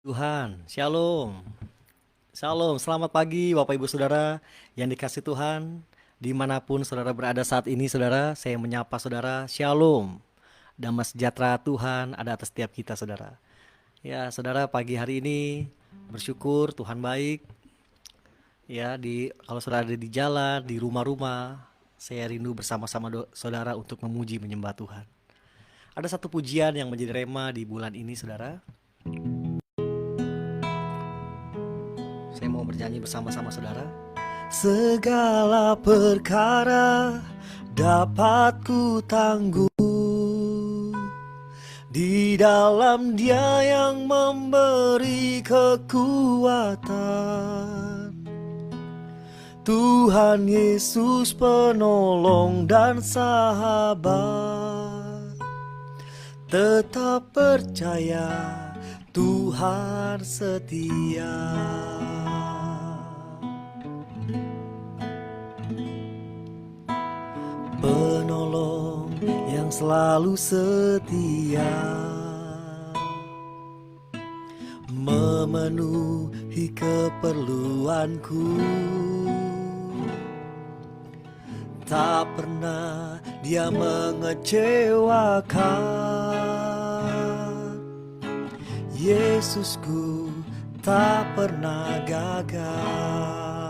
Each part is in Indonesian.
Tuhan, Shalom. Shalom, selamat pagi Bapak Ibu Saudara yang dikasih Tuhan. Dimanapun saudara berada saat ini saudara, saya menyapa saudara, Shalom. Damai sejahtera Tuhan ada atas setiap kita saudara. Ya saudara, pagi hari ini bersyukur Tuhan baik. Ya, kalau saudara ada di jalan, di rumah-rumah, saya rindu bersama-sama saudara untuk memuji menyembah Tuhan. Ada satu pujian yang menjadi rema di bulan ini saudara. Saya mau bernyanyi bersama-sama saudara. Segala perkara dapat ku tangguh di dalam Dia yang memberi kekuatan. Tuhan Yesus penolong dan sahabat. Tetap percaya Tuhan setia. Penolong yang selalu setia, memenuhi keperluanku. Tak pernah Dia mengecewakan. Yesusku tak pernah gagal.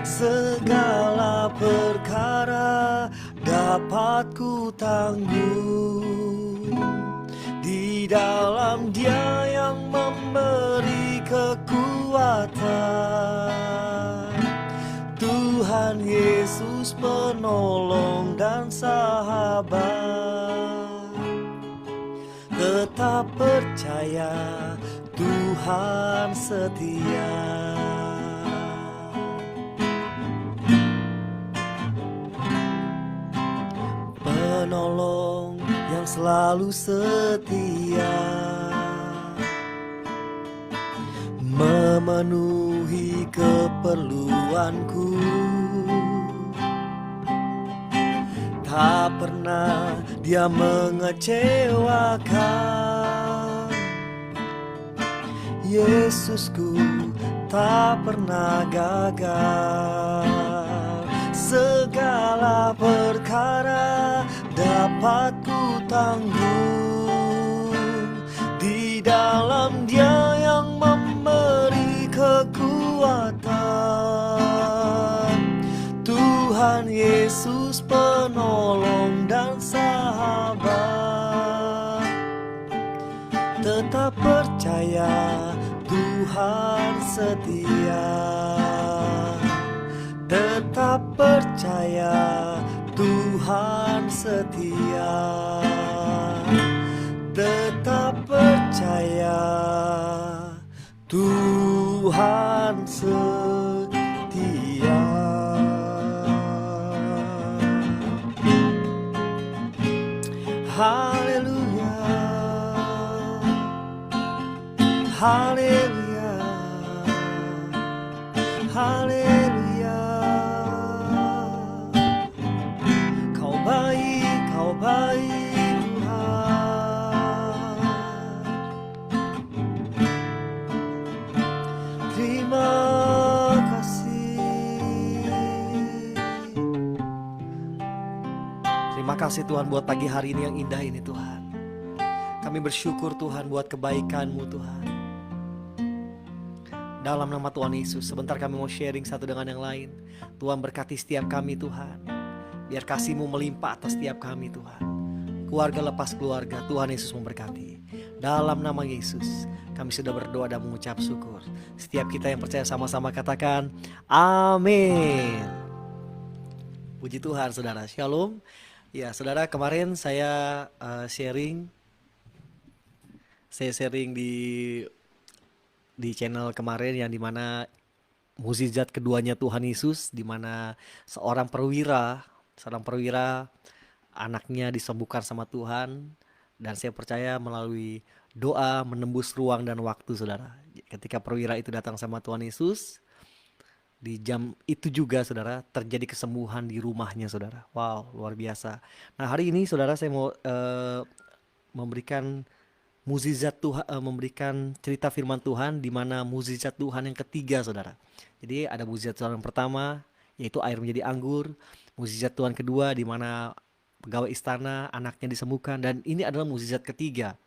Segala perkara dapat ku tanggung di dalam Dia yang memberi kekuatan. Tuhan Yesus penolong dan sahabat. Tetap percaya Tuhan setia. Penolong yang selalu setia, memenuhi keperluanku. Tak pernah Dia mengecewakan. Yesusku tak pernah gagal. Segala perkara dapat ku tanggung di dalam Dia yang memberi kekuatan. Tuhan Yesus penolong dan sahabat. Tetap percaya Tuhan setia. Tetap percaya Tuhan setia. Tetap percaya Tuhan setia. Haleluya, haleluya, haleluya. Kau baik Tuhan. Terima kasih. Terima kasih Tuhan buat pagi hari ini yang indah ini Tuhan. Kami bersyukur Tuhan buat kebaikan-Mu Tuhan. Dalam nama Tuhan Yesus, sebentar kami mau sharing satu dengan yang lain. Tuhan berkati setiap kami Tuhan. Biar kasih-Mu melimpah atas setiap kami Tuhan. Keluarga lepas keluarga, Tuhan Yesus memberkati. Dalam nama Yesus, kami sudah berdoa dan mengucap syukur. Setiap kita yang percaya sama-sama katakan amin. Puji Tuhan saudara, shalom. Ya saudara, kemarin saya sharing di channel kemarin yang dimana mukjizat keduanya Tuhan Yesus, dimana seorang perwira anaknya disembuhkan sama Tuhan. Dan saya percaya melalui doa menembus ruang dan waktu saudara. Ketika perwira itu datang sama Tuhan Yesus, di jam itu juga saudara terjadi kesembuhan di rumahnya saudara. Wow, luar biasa. Nah hari ini saudara saya mau memberikan mukjizat Tuhan, memberikan cerita firman Tuhan di mana mukjizat Tuhan yang ketiga, saudara. Jadi ada mukjizat Tuhan yang pertama, yaitu air menjadi anggur. Mukjizat Tuhan kedua di mana pegawai istana anaknya disembuhkan, dan ini adalah mukjizat ketiga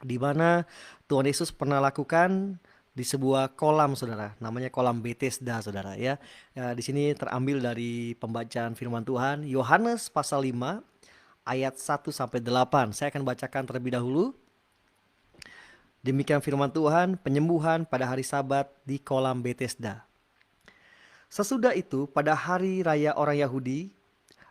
di mana Tuhan Yesus pernah lakukan di sebuah kolam, saudara, namanya kolam Bethesda, saudara, ya. Ya, di sini terambil dari pembacaan firman Tuhan Yohanes pasal 5 ayat 1 sampai 8. Saya akan bacakan terlebih dahulu. Demikian firman Tuhan, penyembuhan pada hari Sabat di kolam Bethesda. Sesudah itu, pada hari raya orang Yahudi,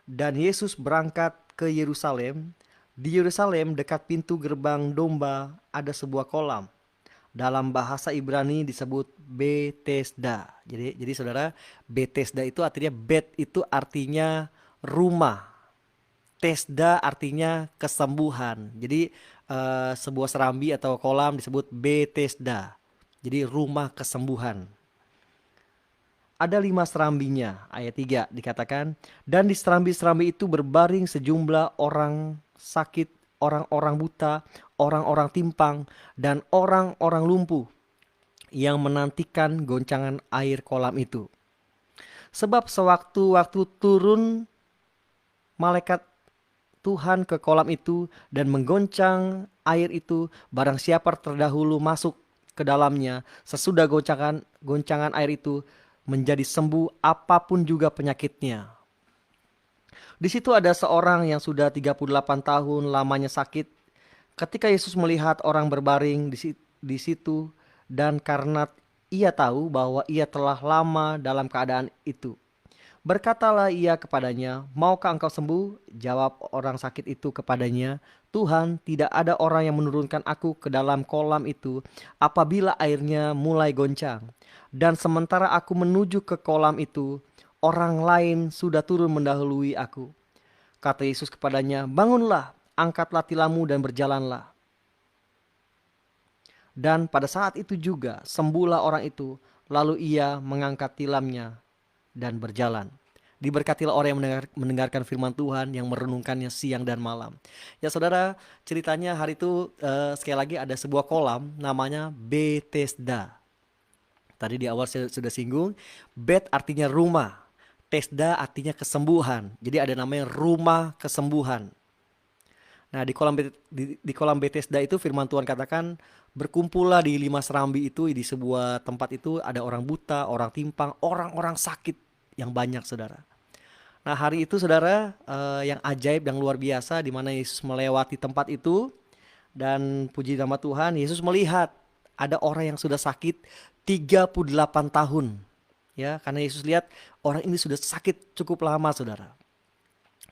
dan Yesus berangkat ke Yerusalem. Di Yerusalem dekat pintu gerbang domba ada sebuah kolam. Dalam bahasa Ibrani disebut Bethesda. Jadi saudara, Bethesda itu artinya bet itu artinya rumah. Tesda artinya kesembuhan. Jadi sebuah serambi atau kolam disebut Bethesda. Jadi rumah kesembuhan. Ada 5 serambinya, ayat 3 dikatakan, dan di serambi-serambi itu berbaring sejumlah orang sakit, orang-orang buta, orang-orang timpang, dan orang-orang lumpuh yang menantikan goncangan air kolam itu. Sebab sewaktu-waktu turun malaikat Tuhan ke kolam itu dan menggoncang air itu, barang siapa terdahulu masuk ke dalamnya, sesudah goncangan air itu, menjadi sembuh apapun juga penyakitnya. Di situ ada seorang yang sudah 38 tahun lamanya sakit. Ketika Yesus melihat orang berbaring di situ, dan karena ia tahu bahwa ia telah lama dalam keadaan itu, berkatalah ia kepadanya, maukah engkau sembuh? Jawab orang sakit itu kepadanya, Tuhan, tidak ada orang yang menurunkan aku ke dalam kolam itu apabila airnya mulai goncang. Dan sementara aku menuju ke kolam itu, orang lain sudah turun mendahului aku. Kata Yesus kepadanya, bangunlah, angkatlah tilammu dan berjalanlah. Dan pada saat itu juga sembuhlah orang itu, lalu ia mengangkat tilamnya dan berjalan. Diberkatilah orang yang mendengarkan firman Tuhan, yang merenungkannya siang dan malam. Ya saudara, ceritanya hari itu sekali lagi ada sebuah kolam namanya Bethesda. Tadi di awal saya sudah singgung, Bet artinya rumah, Tesda artinya kesembuhan. Jadi ada namanya rumah kesembuhan. Nah di kolam Bethesda itu firman Tuhan katakan, berkumpullah di 5 serambi itu, di sebuah tempat itu ada orang buta, orang timpang, orang-orang sakit yang banyak, saudara. Nah hari itu saudara, yang ajaib, yang luar biasa, di mana Yesus melewati tempat itu, dan puji nama Tuhan, Yesus melihat ada orang yang sudah sakit 38 tahun. Ya, karena Yesus lihat orang ini sudah sakit cukup lama, saudara.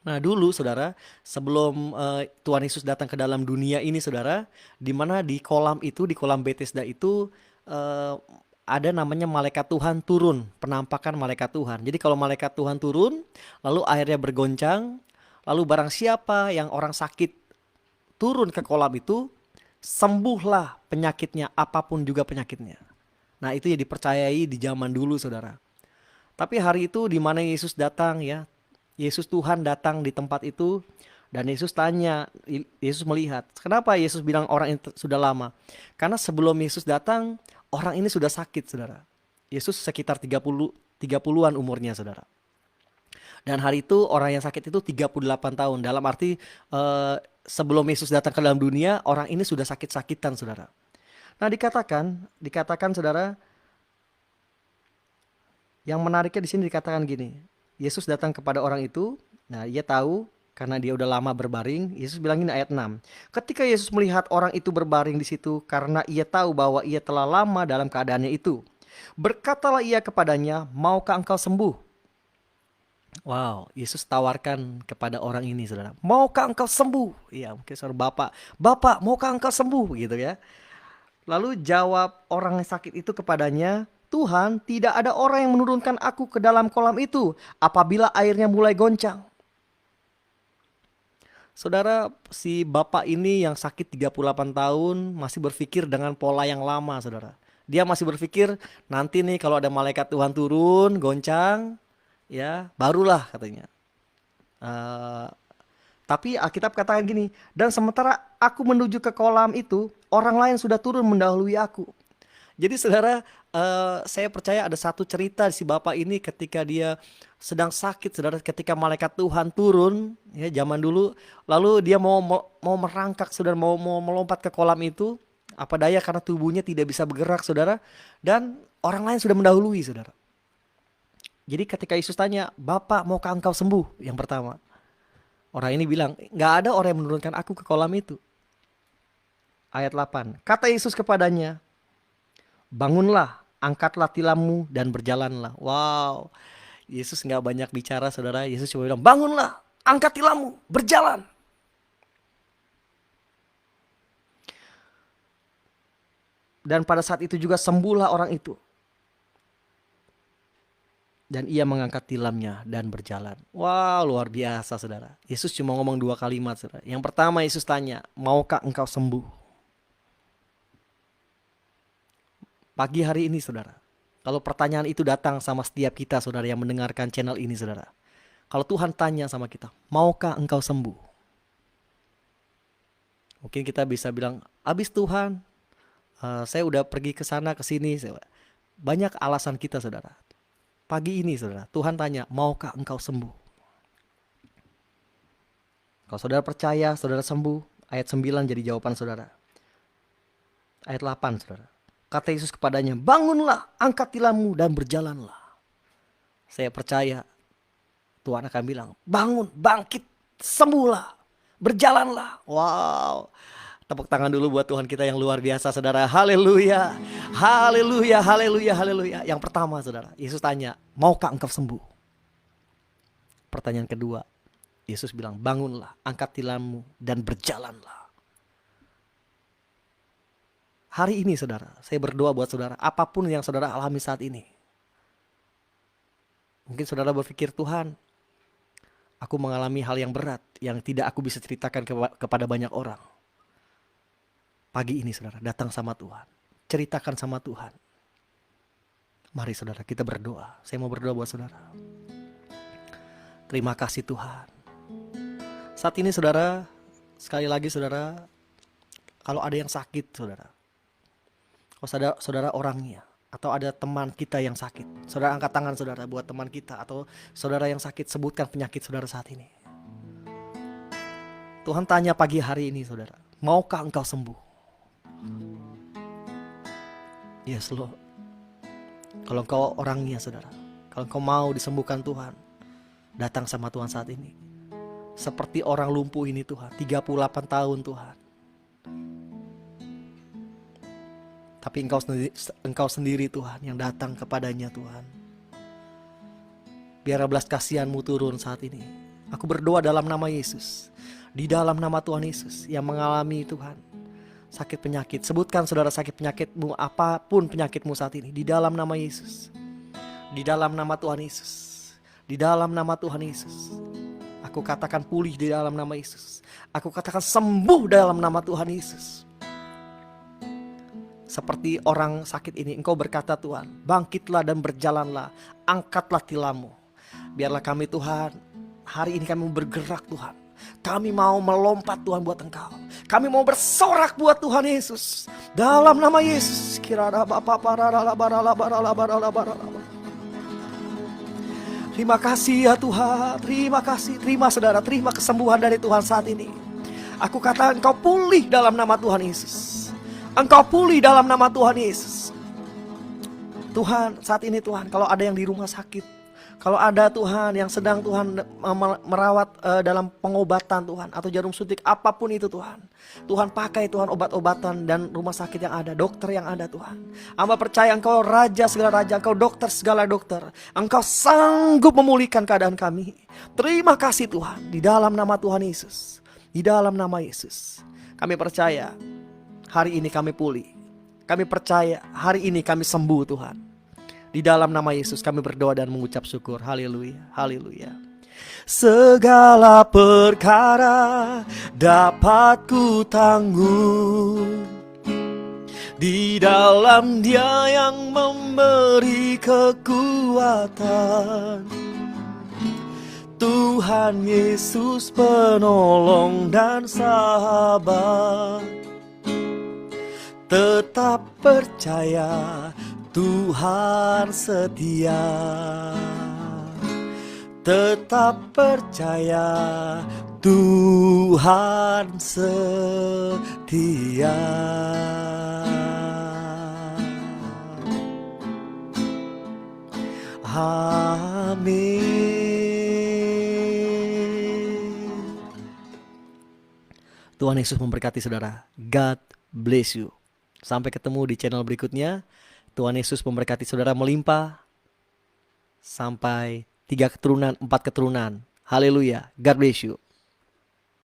Nah dulu saudara, sebelum Tuhan Yesus datang ke dalam dunia ini, saudara, di mana di kolam itu, di kolam Bethesda itu ada namanya malaikat Tuhan turun, penampakan malaikat Tuhan. Jadi kalau malaikat Tuhan turun, lalu airnya bergoncang, lalu barang siapa yang orang sakit turun ke kolam itu, sembuhlah penyakitnya, apapun juga penyakitnya. Nah itu yang dipercayai di zaman dulu, saudara. Tapi hari itu di mana Yesus datang, ya, Yesus Tuhan datang di tempat itu, dan Yesus tanya, Yesus melihat. Kenapa Yesus bilang orang itu sudah lama? Karena sebelum Yesus datang, orang ini sudah sakit, saudara. Yesus sekitar 30-an umurnya, saudara. Dan hari itu orang yang sakit itu 38 tahun. Dalam arti sebelum Yesus datang ke dalam dunia, orang ini sudah sakit-sakitan, saudara. Nah dikatakan saudara, yang menariknya di sini dikatakan gini, Yesus datang kepada orang itu, nah ia tahu karena dia udah lama berbaring. Yesus bilang gini, ayat 6. Ketika Yesus melihat orang itu berbaring di situ, karena ia tahu bahwa ia telah lama dalam keadaannya itu, berkatalah ia kepadanya, maukah engkau sembuh? Wow, Yesus tawarkan kepada orang ini, saudara, maukah engkau sembuh? Iya, mungkin saudara, Bapak, maukah engkau sembuh? Gitu ya. Lalu jawab orang yang sakit itu kepadanya, Tuhan, tidak ada orang yang menurunkan aku ke dalam kolam itu apabila airnya mulai goncang. Saudara, si bapak ini yang sakit 38 tahun masih berpikir dengan pola yang lama, saudara. Dia masih berpikir, nanti nih kalau ada malaikat Tuhan turun, goncang, ya barulah katanya Tapi Alkitab katakan gini, dan sementara aku menuju ke kolam itu, orang lain sudah turun mendahului aku. Jadi saudara, saya percaya ada satu cerita si bapak ini ketika dia sedang sakit, saudara, ketika malaikat Tuhan turun, ya zaman dulu, lalu dia mau merangkak, saudara, mau melompat ke kolam itu, apa daya karena tubuhnya tidak bisa bergerak, saudara, dan orang lain sudah mendahului, saudara. Jadi ketika Yesus tanya, Bapak maukah engkau sembuh? Yang pertama, orang ini bilang, nggak ada orang yang menurunkan aku ke kolam itu. Ayat 8, kata Yesus kepadanya, bangunlah, angkatlah tilammu dan berjalanlah. Wow, Yesus nggak banyak bicara, saudara. Yesus cuma bilang, bangunlah, angkat tilammu, berjalan. Dan pada saat itu juga sembuhlah orang itu. Dan ia mengangkat tilamnya dan berjalan. Wow, luar biasa, saudara. Yesus cuma ngomong 2 kalimat, saudara. Yang pertama Yesus tanya, maukah engkau sembuh? Pagi hari ini, saudara, kalau pertanyaan itu datang sama setiap kita, saudara, yang mendengarkan channel ini, saudara. Kalau Tuhan tanya sama kita, maukah engkau sembuh? Mungkin kita bisa bilang, abis Tuhan, saya udah pergi ke sana ke sini. Banyak alasan kita, saudara. Pagi ini, saudara, Tuhan tanya, maukah engkau sembuh? Kalau saudara percaya, saudara sembuh. Ayat 9 jadi jawaban saudara. Ayat 8, saudara. Kata Yesus kepadanya, bangunlah, angkat tilammu dan berjalanlah. Saya percaya Tuhan akan bilang, bangun, bangkit, sembuhlah, berjalanlah. Wow. Tepuk tangan dulu buat Tuhan kita yang luar biasa, saudara. Haleluya, haleluya, haleluya, haleluya. Yang pertama, saudara, Yesus tanya, maukah engkau sembuh? Pertanyaan kedua, Yesus bilang, bangunlah, angkat tilammu dan berjalanlah. Hari ini, saudara, saya berdoa buat saudara, apapun yang saudara alami saat ini. Mungkin saudara berpikir, Tuhan, aku mengalami hal yang berat yang tidak aku bisa ceritakan kepada banyak orang. Pagi ini, saudara, datang sama Tuhan, ceritakan sama Tuhan. Mari, saudara, kita berdoa. Saya mau berdoa buat saudara. Terima kasih Tuhan. Saat ini, saudara, sekali lagi, saudara, kalau ada yang sakit, saudara, kalau saudara orangnya, atau ada teman kita yang sakit, saudara angkat tangan, saudara, buat teman kita atau saudara yang sakit, sebutkan penyakit saudara saat ini. Tuhan tanya pagi hari ini, saudara, maukah engkau sembuh? Yes, Lord. Kalau engkau orangnya, saudara, kalau engkau mau disembuhkan Tuhan, datang sama Tuhan saat ini. Seperti orang lumpuh ini, Tuhan, 38 tahun, Tuhan. Tapi engkau sendiri, Tuhan, yang datang kepadanya, Tuhan. Biar belas kasihan-Mu turun saat ini. Aku berdoa dalam nama Yesus, di dalam nama Tuhan Yesus yang mengalami, Tuhan, sakit penyakit. Sebutkan, saudara, sakit penyakitmu, apapun penyakitmu saat ini, di dalam nama Yesus. Di dalam nama Tuhan Yesus. Di dalam nama Tuhan Yesus. Aku katakan pulih di dalam nama Yesus. Aku katakan sembuh dalam nama Tuhan Yesus. Seperti orang sakit ini, engkau berkata, Tuhan, bangkitlah dan berjalanlah, angkatlah tilammu. Biarlah kami, Tuhan, hari ini kami bergerak, Tuhan. Kami mau melompat, Tuhan, buat engkau. Kami mau bersorak buat Tuhan Yesus. Dalam nama Yesus. Terima kasih ya Tuhan. Terima kasih. Terima, saudara. Terima kesembuhan dari Tuhan saat ini. Aku katakan engkau pulih dalam nama Tuhan Yesus. Engkau pulih dalam nama Tuhan Yesus. Tuhan, saat ini, Tuhan, kalau ada yang di rumah sakit, kalau ada, Tuhan, yang sedang, Tuhan, merawat dalam pengobatan, Tuhan, atau jarum suntik, apapun itu, Tuhan. Tuhan, pakai, Tuhan, obat-obatan dan rumah sakit yang ada, dokter yang ada, Tuhan. Hamba percaya engkau raja segala raja, engkau dokter segala dokter. Engkau sanggup memulihkan keadaan kami. Terima kasih, Tuhan, di dalam nama Tuhan Yesus. Di dalam nama Yesus. Kami percaya hari ini kami pulih. Kami percaya hari ini kami sembuh, Tuhan. Di dalam nama Yesus kami berdoa dan mengucap syukur. Haleluya, haleluya. Segala perkara dapat ku tanggung di dalam Dia yang memberi kekuatan. Tuhan Yesus penolong dan sahabat. Tetap percaya Tuhan setia. Tetap percaya Tuhan setia. Amin. Tuhan Yesus memberkati saudara. God bless you. Sampai ketemu di channel berikutnya. Tuhan Yesus memberkati saudara melimpah. Sampai 3 keturunan, 4 keturunan. Haleluya. God bless you.